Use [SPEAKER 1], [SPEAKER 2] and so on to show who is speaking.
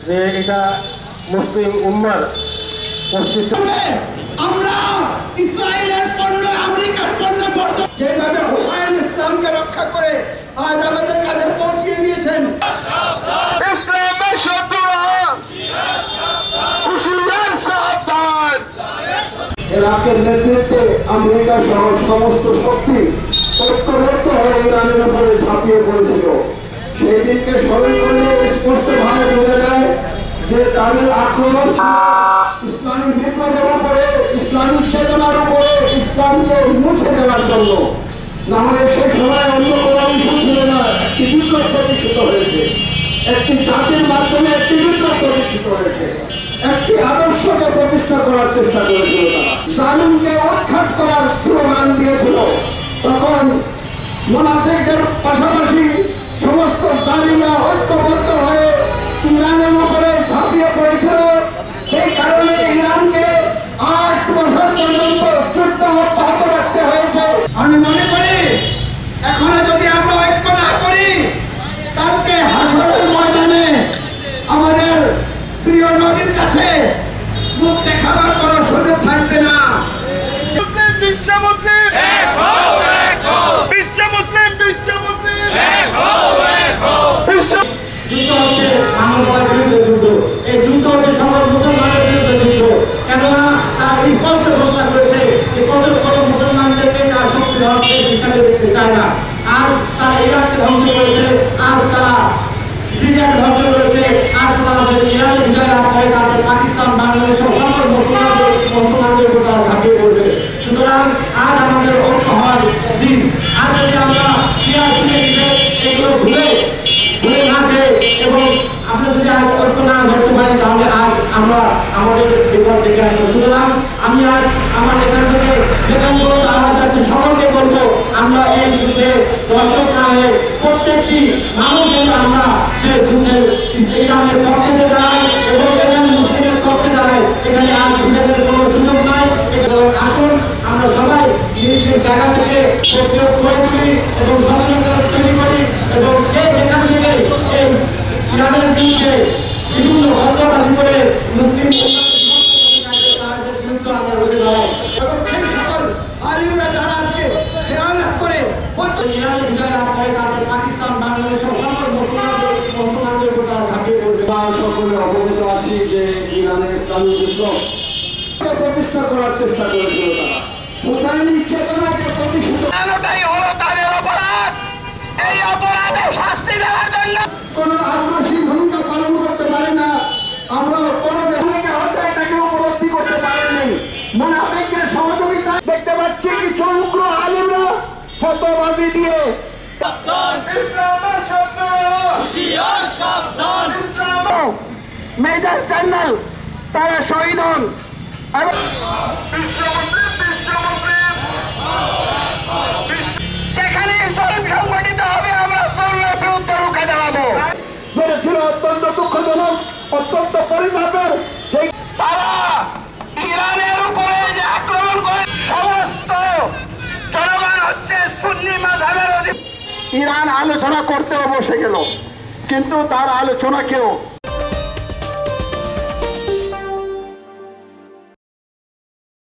[SPEAKER 1] যে এটা মুসলিম উম্মার
[SPEAKER 2] আমরা ইসরায়েলের পণ্য আমেরিকার পণ্য যেভাবে হুসাইন ইসলামকে রক্ষা করে আজ আমাদের কাছে পৌঁছিয়ে দিয়েছেন। ইরাকের নেতৃত্বে আমেরিকা সহ সমস্ত শক্তি ঐক্যবদ্ধ হয়ে ইরানের উপরে ঝাঁপিয়ে পড়েছিল। সেই দিনকে স্মরণ করলে স্পষ্টভাবে বোঝা যায় যে তাদের আক্রমণ ইসলামী বিপ্লবের উপরে, ইসলামী চেতনার উপরে, ইসলামকে মুছে দেওয়ার জন্য। না হলে সে সময় অন্য কোনো বিষয় ছিল না। একটি বিপ্লব প্রতিষ্ঠিত হয়েছে, একটি জাতির মাধ্যমে একটি বিপ্লব প্রতিষ্ঠিত হয়েছে, একটি আদর্শকে প্রতিষ্ঠা করার চেষ্টা করেছিল। তারা জালিমকে উৎখাত করার স্লোগান দিয়েছিল। তখন মুনাফিকদের পাশাপাশি সমস্ত জালিমরা ঐক্যবদ্ধ হয়ে ইরানের উপরে ঝাঁপিয়ে পড়েছিল। সেই কারণে ইরানকে 8 বছর পর্যন্ত যুদ্ধ অব্যাহত রাখতে হয়েছে। আমি মনে করি এখনো যদি আমরা ঐক্য না করি, কালকে হাসরের ময়দানে আমাদের প্রিয় নবীর কাছে মুখ দেখাবার কোনো সুযোগ থাকবে না।
[SPEAKER 3] বিশ্ব মুসলিম এক হও, এক হও। বিশ্ব মুসলিম, বিশ্ব মুসলিম এক হও, এক হও।
[SPEAKER 2] যুদ্ধ হচ্ছে মানবতার বিরুদ্ধে যুদ্ধ। এই যুদ্ধ হচ্ছে সকল মুসলমানের বিরুদ্ধে যুদ্ধ। কেননা তারা স্পষ্ট ঘোষণা করেছে যে কোনো মুসলমানদেরকে তার শক্তি ধর্মের হিসাবে দেখতে চায় না। আজ তারা ইরাককে ধ্বংস করেছে, আজ তারা সিরিয়াকে ধ্বংস করেছে, আজ তারা আমাদের ইরানের বিজয় লাভ করে তারপর পাকিস্তান, বাংলাদেশ সকল মুসলমানদের উপর তারা ঝাঁপিয়ে পড়বে। সুতরাং আজ আমাদের ঐক্য হওয়ার দিন। আজ যদি আমরা এগুলো ভুলে না যে এবং আমরা যদি আজ ঐক্য না ধরতে পারি, তাহলে আজ আমরা আমাদের বিপদ ডেকে আসবো। সুতরাং আমি আজ আমার এখান থেকে আওয়াজ আছে, সকলকে বলবো আমরা এই যুদ্ধে দর্শক না হয়ে প্রত্যেকটি মানুষ যেন আমরা সে যুদ্ধের ইরানের পক্ষে দাঁড়াই এবং এখানে মুসলিমের পক্ষে দাঁড়াই। এখানে আজ যুদ্ধের কোনো সুযোগ নাই। আসুন আমরা সবাই নিজ জায়গা থেকে প্রতিরোধ করে তুলি এবং সচেতনতা তৈরি করি এবং যেখান থেকে এই ইরানের বিরুদ্ধে বিভিন্ন হত্যাবাদী করে মুসলিম পাকিস্তান, বাংলাদেশ মুসলমানদের উপর তারা ঝাঁপিয়ে পড়বে। সকলে অবগত আছি যে ইরানের ইসলামী বিপ্লব প্রতিষ্ঠা করার চেষ্টা করেছিল। তারা হুসাইনি চেতনাকে প্রতিষ্ঠিত
[SPEAKER 3] হলো তাদের অপরাধ। এই অপরাধের শাস্তি দেওয়ার জন্য
[SPEAKER 2] কোন আগ্রাসী ভূমিকা পালন করতে পারে না। আমরা কোনো দেশকে হয়তো এটাকে উপলব্ধি করতে পারেনি। মুনাফিকদের সহযোগিতা দেখতে পাচ্ছি কিছু উগ্র আলিমরা ফতোয়াবাজি দিয়ে মেজর জেনারেল তারা শহীদ হন।
[SPEAKER 3] যেখানে ইসলাম সংগঠিত হবে আমরা ইসলামের বিরুদ্ধে রুখে দাঁড়াবো।
[SPEAKER 2] যেটা ছিল অত্যন্ত দুঃখজনক, অত্যন্ত পরিতাপের।
[SPEAKER 3] তারা ইরানের উপরে যে আক্রমণ করে সমস্ত জনগণ হচ্ছে সুন্নি মাযহাবের অধীন।
[SPEAKER 2] ইরান আলোচনা করতেও বসে গেল, কিন্তু তার আলোচনাকেও